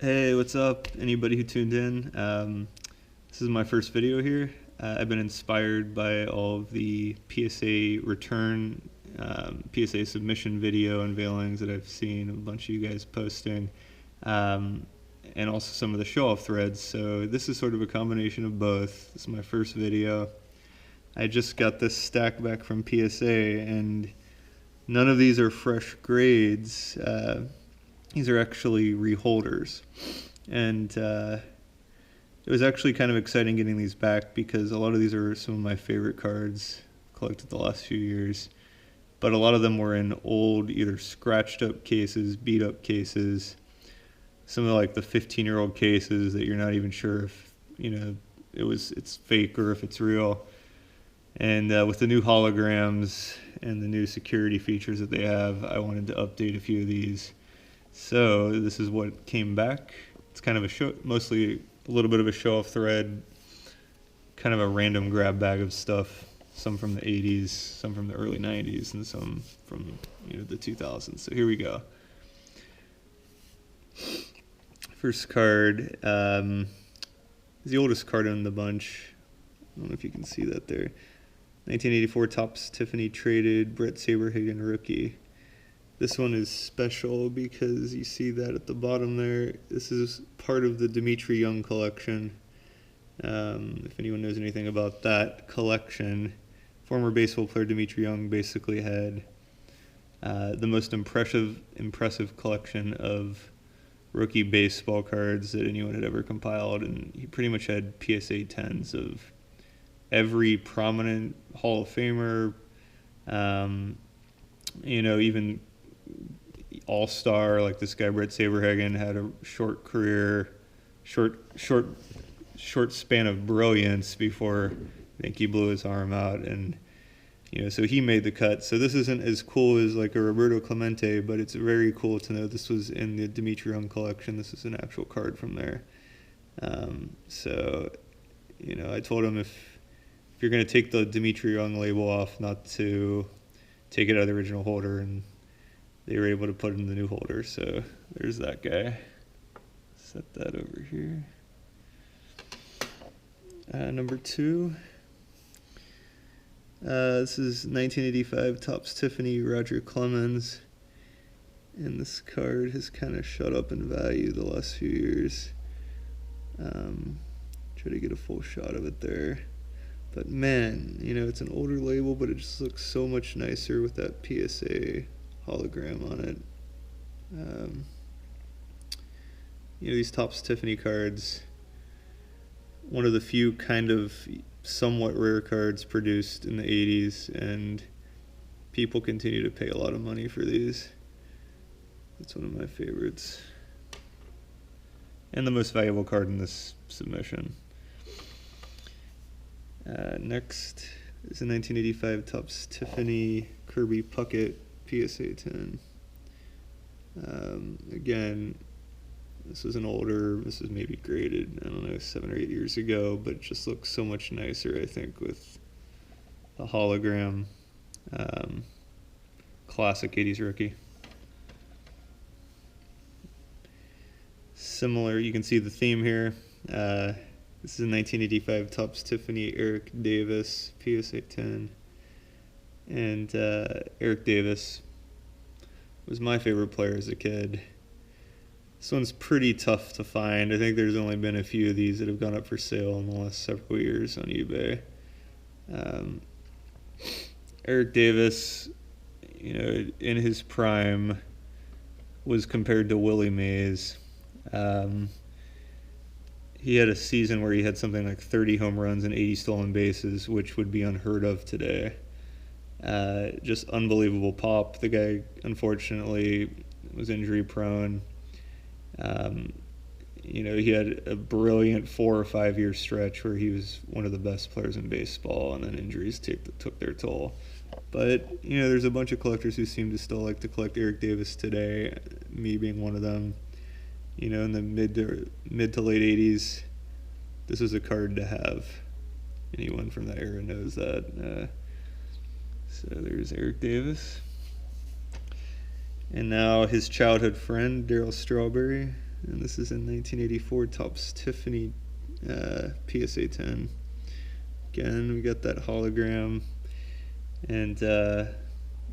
Hey, what's up? Anybody who tuned in? This is my first video here. I've been inspired by all of the PSA return, PSA submission video unveilings that I've seen a bunch of you guys posting, and also some of the show-off threads. So this is sort of a combination of both. This is my first video. I just got this stack back from PSA, and none of these are fresh grades. These are actually reholders, and it was actually kind of exciting getting these back because a lot of these are some of my favorite cards collected the last few years, but a lot of them were in old, either scratched up cases, beat up cases, some of like the 15-year-old cases that you're not even sure if it's fake or if it's real. And with the new holograms and the new security features that they have, I wanted to update a few of these. So this is what came back. It's kind of a show, mostly a little bit of a show-off thread, kind of a random grab bag of stuff. Some from the 80s, some from the early 90s, and some from the 2000s. So here we go. First card is the oldest card in the bunch. I don't know if you can see that there. 1984 Topps Tiffany traded Brett Saberhagen rookie. This one is special because you see that at the bottom there. This is part of the Dmitri Young collection. If anyone knows anything about that collection, former baseball player Dmitri Young basically had the most impressive collection of rookie baseball cards that anyone had ever compiled, and he pretty much had PSA 10s of every prominent Hall of Famer, even all-star, like this guy Brett Saberhagen had a short career, short span of brilliance before I think he blew his arm out, and so he made the cut. So this isn't as cool as like a Roberto Clemente, but it's very cool to know this was in the Dmitri Young collection. This is an actual card from there. So I told him if you're going to take the Dmitri Young label off, not to take it out of the original holder, and they were able to put it in the new holder. So there's that guy. Set that over here. Number 2. This is 1985 Topps Tiffany Roger Clemens. And this card has kind of shot up in value the last few years. Try to get a full shot of it there. But man, it's an older label, but it just looks so much nicer with that PSA hologram on it. These Topps Tiffany cards, one of the few kind of somewhat rare cards produced in the 80s, and people continue to pay a lot of money for these. It's one of my favorites. And the most valuable card in this submission. Next is a 1985 Topps Tiffany KIRBY PUCKETT PSA 10. Again, this was this was maybe graded, I don't know, 7 or 8 years ago, but it just looks so much nicer, I think, with the hologram. Classic 80s rookie. Similar, you can see the theme here. This is a 1985 Topps Tiffany Eric Davis PSA 10. And Eric Davis was my favorite player as a kid. This one's pretty tough to find. I think there's only been a few of these that have gone up for sale in the last several years on eBay. Eric Davis, in his prime, was compared to Willie Mays. He had a season where he had something like 30 home runs and 80 stolen bases, which would be unheard of today. Just unbelievable pop. The guy, unfortunately, was injury prone. He had a brilliant 4 or 5 year stretch where he was one of the best players in baseball, and then injuries took their toll. But, there's a bunch of collectors who seem to still like to collect Eric Davis today, me being one of them. In the mid to late 80s, this was a card to have. Anyone from that era knows that. So there's Eric Davis. And now his childhood friend, Darryl Strawberry. and this is in 1984 Topps Tiffany PSA 10. Again, we got that hologram, and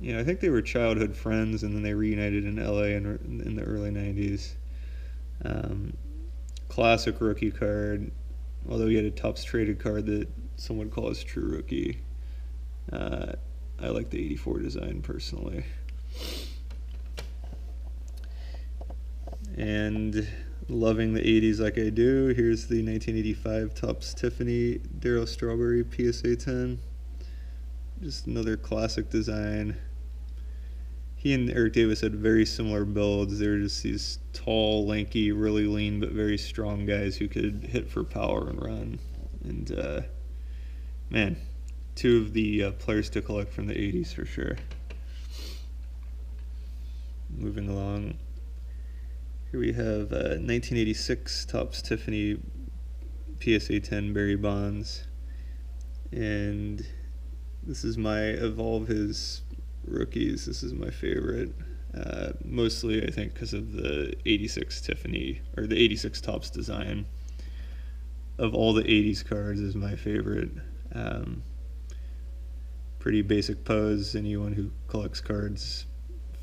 you know, I think they were childhood friends, and then they reunited in LA in the early 90s. Classic rookie card, although he had a Topps traded card that some would call his true rookie. I like the 84 design personally. And loving the 80s like I do, here's the 1985 Topps Tiffany DARRYL Strawberry PSA 10. Just another classic design. He and Eric Davis had very similar builds. They were just these tall, lanky, really lean, but very strong guys who could hit for power and run. And man, two of the players to collect from the 80s for sure. Moving along. Here we have 1986 Topps Tiffany PSA 10 Barry Bonds. And this is my, of all of his rookies, this is my favorite. Mostly, I think, because of the 86 Tiffany, or the 86 Topps design. Of all the 80s cards, is my favorite. Pretty basic pose. Anyone who collects cards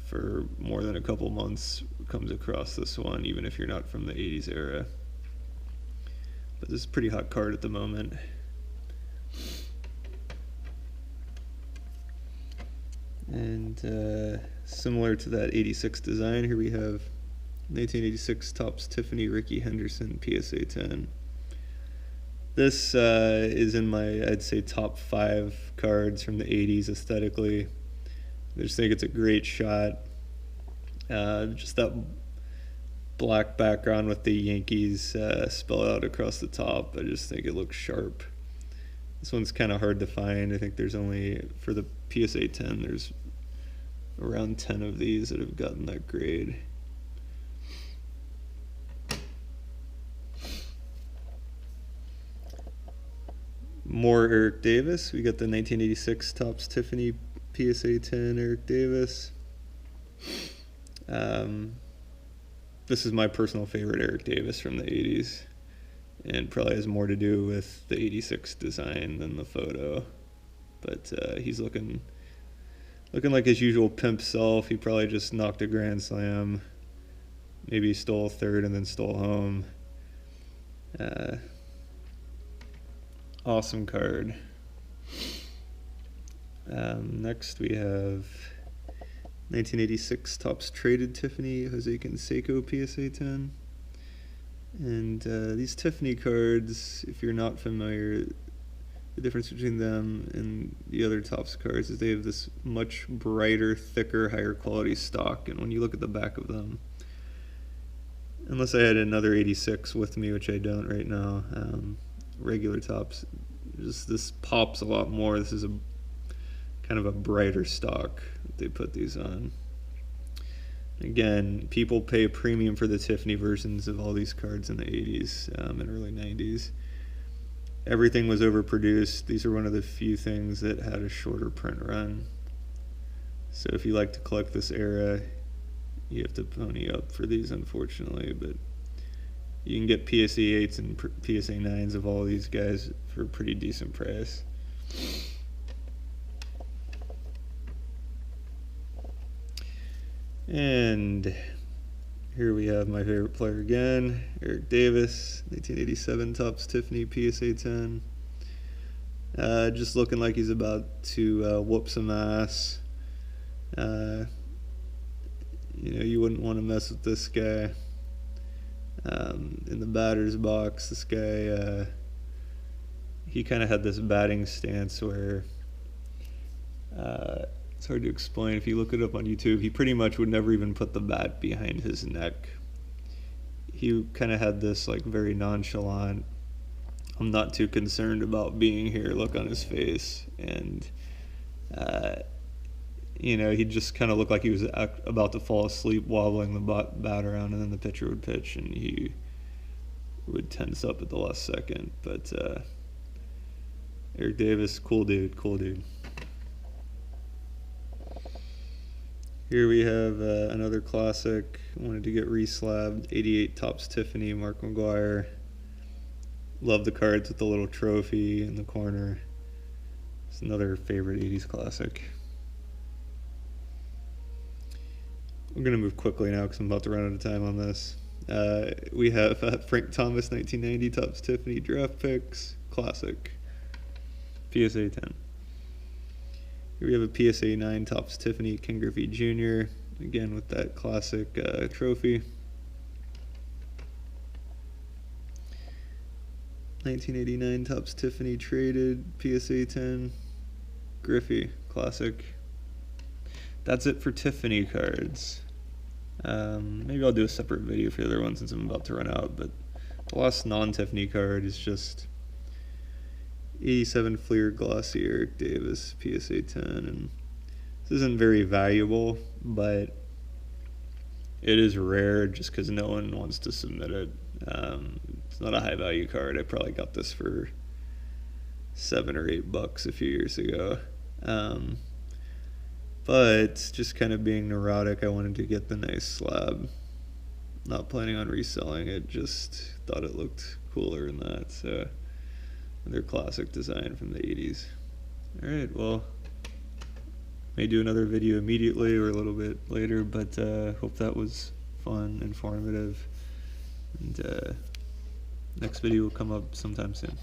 for more than a couple months comes across this one, even if you're not from the 80s era. But this is a pretty hot card at the moment. And similar to that 86 design, here we have 1986 Topps Tiffany Rickey Henderson PSA 10. This is in my, I'd say, top 5 cards from the 80s aesthetically. I just think it's a great shot. Just that black background with the Yankees spelled out across the top. I just think it looks sharp. This one's kind of hard to find. I think there's only, for the PSA 10, there's around 10 of these that have gotten that grade. More Eric Davis. We got the 1986 Topps Tiffany PSA 10 Eric Davis. This is my personal favorite Eric Davis from the 80s, and probably has more to do with the 86 design than the photo. But he's looking like his usual pimp self. He probably just knocked a grand slam, maybe stole third and then stole home. Awesome card. Next we have 1986 Topps Traded Tiffany Jose Canseco PSA 10. And these Tiffany cards, if you're not familiar, the difference between them and the other Topps cards is they have this much brighter, thicker, higher quality stock. And when you look at the back of them, unless I had another 86 with me, which I don't right now, regular Topps, just this pops a lot more. This is a kind of a brighter stock that they put these on. Again, people pay a premium for the Tiffany versions of all these cards in the 80s and early 90s. Everything was overproduced. These are one of the few things that had a shorter print run. So if you like to collect this era, you have to pony up for these, unfortunately. But you can get PSA 8s and PSA 9s of all these guys for a pretty decent price. And here we have my favorite player again, Eric Davis, 1987 Topps Tiffany PSA 10. Just looking like he's about to whoop some ass. You know, you wouldn't want to mess with this guy. In the batter's box, this guy, he kind of had this batting stance where it's hard to explain. If you look it up on YouTube, he pretty much would never even put the bat behind his neck. He kind of had this like very nonchalant, I'm not too concerned about being here look on his face. And you know, he just kind of looked like he was about to fall asleep, wobbling the bat around, and then the pitcher would pitch and he would tense up at the last second. But Eric Davis, cool dude, cool dude. Here we have another classic. Wanted to get re-slabbed. 88 Topps Tiffany, Mark McGWIRE. Love the cards with the little trophy in the corner. It's another favorite 80s classic. We're going to move quickly now because I'm about to run out of time on this. We have Frank Thomas 1990 Topps Tiffany draft picks. Classic. PSA 10. Here we have a PSA 9 Topps Tiffany Ken Griffey Jr. Again with that classic trophy. 1989 Topps Tiffany traded PSA 10 Griffey classic. That's it for Tiffany cards. Maybe I'll do a separate video for the other one since I'm about to run out, but the last non-Tiffany card is just 87 Fleer Glossy Eric Davis PSA 10, and this isn't very valuable, but it is rare just because no one wants to submit it. It's not a high value card. I probably got this for $7 or $8 a few years ago. But just kind of being neurotic, I wanted to get the nice slab. Not planning on reselling it, just thought it looked cooler than that. So another classic design from the 80s. Alright, well, may do another video immediately or a little bit later, but hope that was fun, informative, and next video will come up sometime soon.